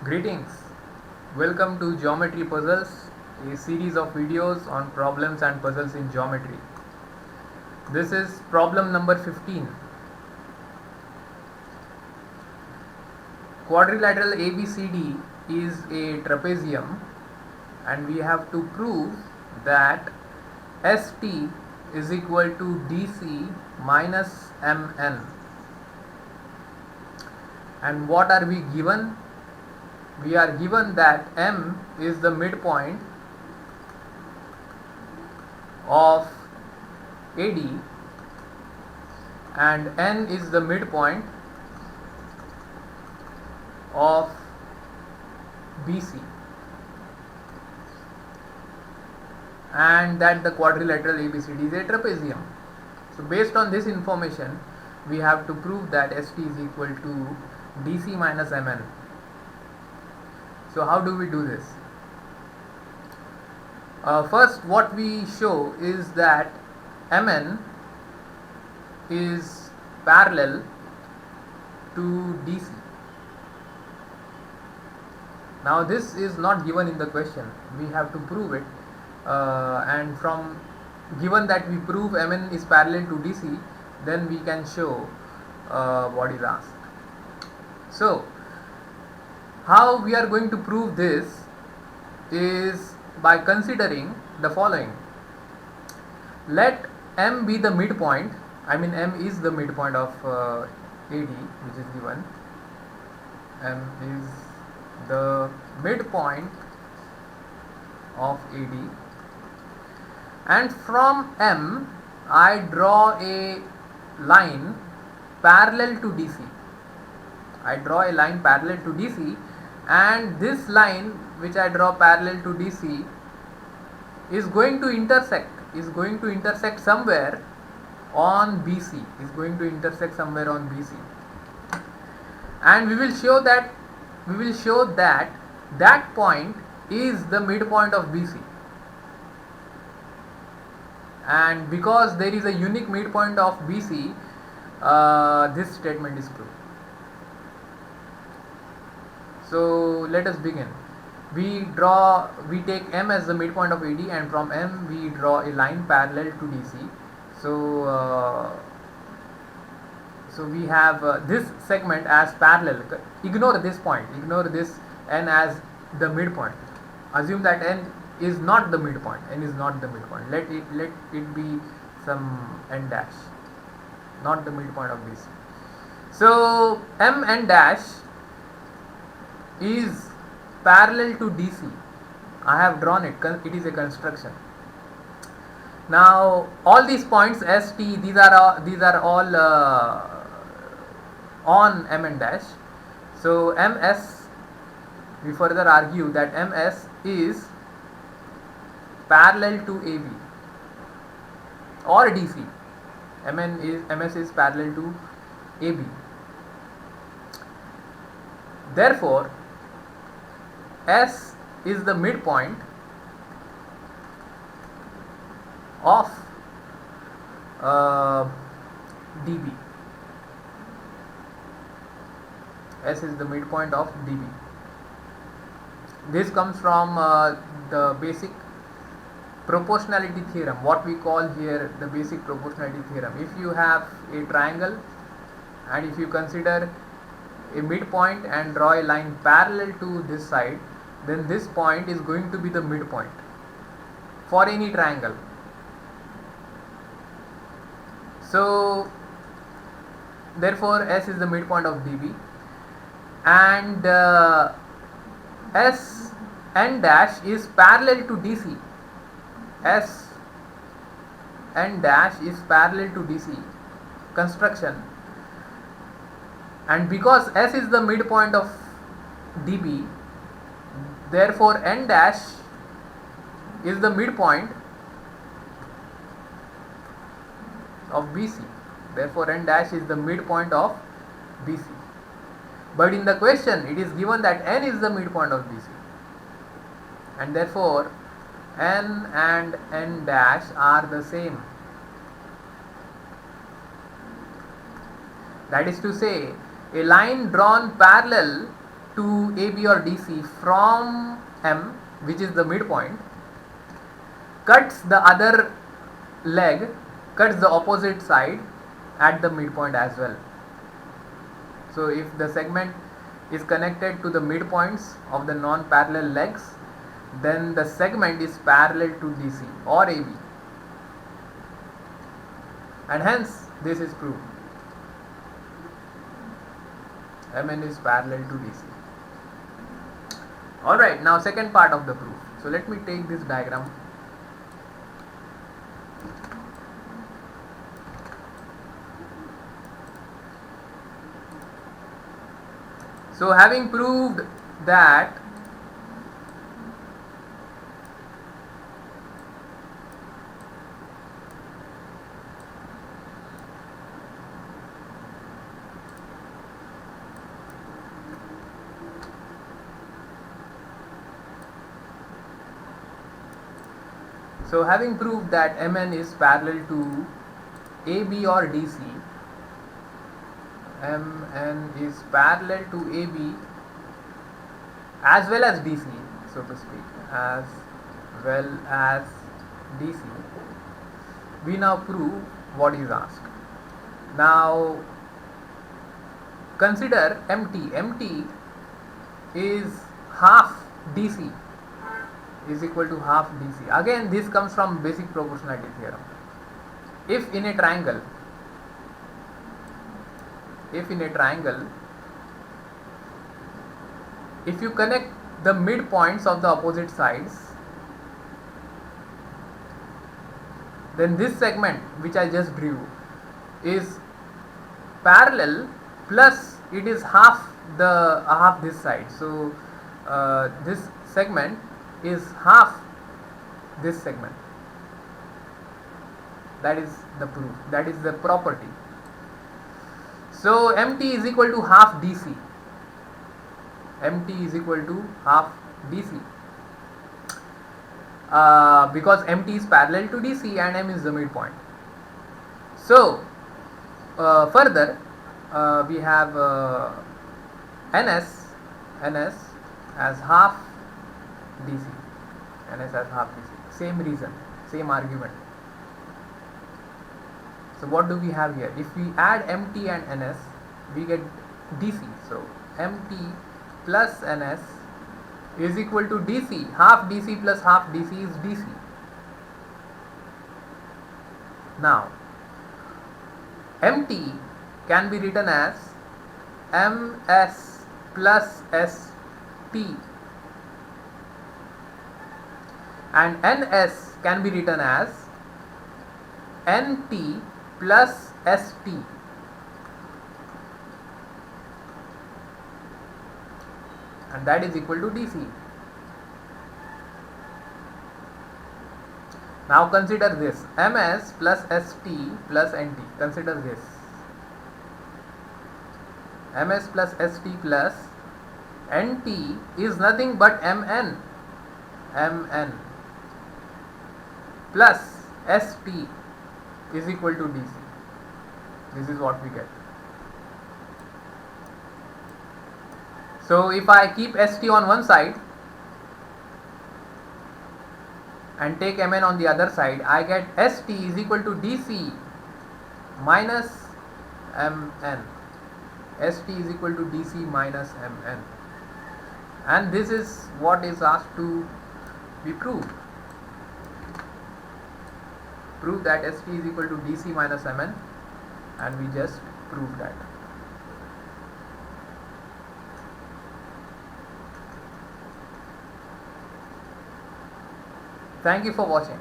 Greetings. Welcome to Geometry Puzzles, a series of videos on problems and puzzles in geometry. This is problem number 15. Quadrilateral ABCD is a trapezium and we have to prove that ST is equal to DC minus MN. And what are we given? We are given that M is the midpoint of AD and N is the midpoint of BC, and that the quadrilateral ABCD is a trapezium. So based on this information, we have to prove that ST is equal to DC minus MN. So how do we do this? First, what we show is that MN is parallel to DC. Now this is not given in the question, we have to prove it, and from given that we prove MN is parallel to DC, then we can show what is asked. So how we are going to prove this is by considering the following. Let M be the midpoint, M is the midpoint of AD, which is given. M is the midpoint of AD, and from M I draw a line parallel to DC. I draw a line parallel to DC, and this line which I draw parallel to DC is going to intersect somewhere on BC, and we will show that that point is the midpoint of BC, and because there is a unique midpoint of BC, this statement is true. So let us begin. We take M as the midpoint of AD, and from M we draw a line parallel to DC. So we have this segment as parallel. Ignore this point, ignore this N as the midpoint. Assume that N is not the midpoint. Let it be some N dash, not the midpoint of BC. So M N dash is parallel to DC. I have drawn it. It is a construction. Now all these points ST, these are all on MN dash. So MS, we further argue that MS is parallel to AB or DC. MS is parallel to AB. Therefore S is the midpoint of DB. S is the midpoint of DB. This comes from the basic proportionality theorem, what we call here the basic proportionality theorem. If you have a triangle and if you consider a midpoint and draw a line parallel to this side, then this point is going to be the midpoint for any triangle. So therefore S is the midpoint of DB, and S N dash is parallel to DC. S N dash is parallel to DC construction, and because S is the midpoint of DB, therefore N dash is the midpoint of BC. Therefore N dash is the midpoint of BC. But in the question it is given that N is the midpoint of BC, and therefore N and N dash are the same. That is to say, a line drawn parallel to to AB or DC from M, which is the midpoint, cuts the other leg, cuts the opposite side at the midpoint as well. So if the segment is connected to the midpoints of the non-parallel legs, then the segment is parallel to DC or AB, and hence this is proved. Mn is parallel to DC. Alright, now second part of the proof. So let me take this diagram. So having proved that Mn is parallel to AB or DC, Mn is parallel to AB as well as DC, so to speak, as well as DC, we now prove what is asked. Now consider MT. MT is half DC, is equal to half DC. Again, this comes from basic proportionality theorem. If in a triangle, if you connect the midpoints of the opposite sides, then this segment which I just drew is parallel plus it is half this side. So this segment is half this segment. That is the proof, that is the property. So MT is equal to half DC. MT is equal to half DC because MT is parallel to DC and M is the midpoint. So further we have NS as half DC. NS as half DC. Same reason, same argument. So what do we have here? If we add MT and NS, we get DC. So MT plus NS is equal to DC. Half DC plus half DC is DC. Now MT can be written as MS plus ST, and NS can be written as NT plus ST. And that is equal to DC. Now consider this, MS plus ST plus NT. Consider this, MS plus ST plus NT is nothing but MN plus ST is equal to DC. This is what we get. So if I keep ST on one side and take Mn on the other side, I get ST is equal to DC minus Mn. ST is equal to DC minus Mn. And this is what is asked to be proved. Prove that ST is equal to DC minus Mn, and we just proved that. Thank you for watching.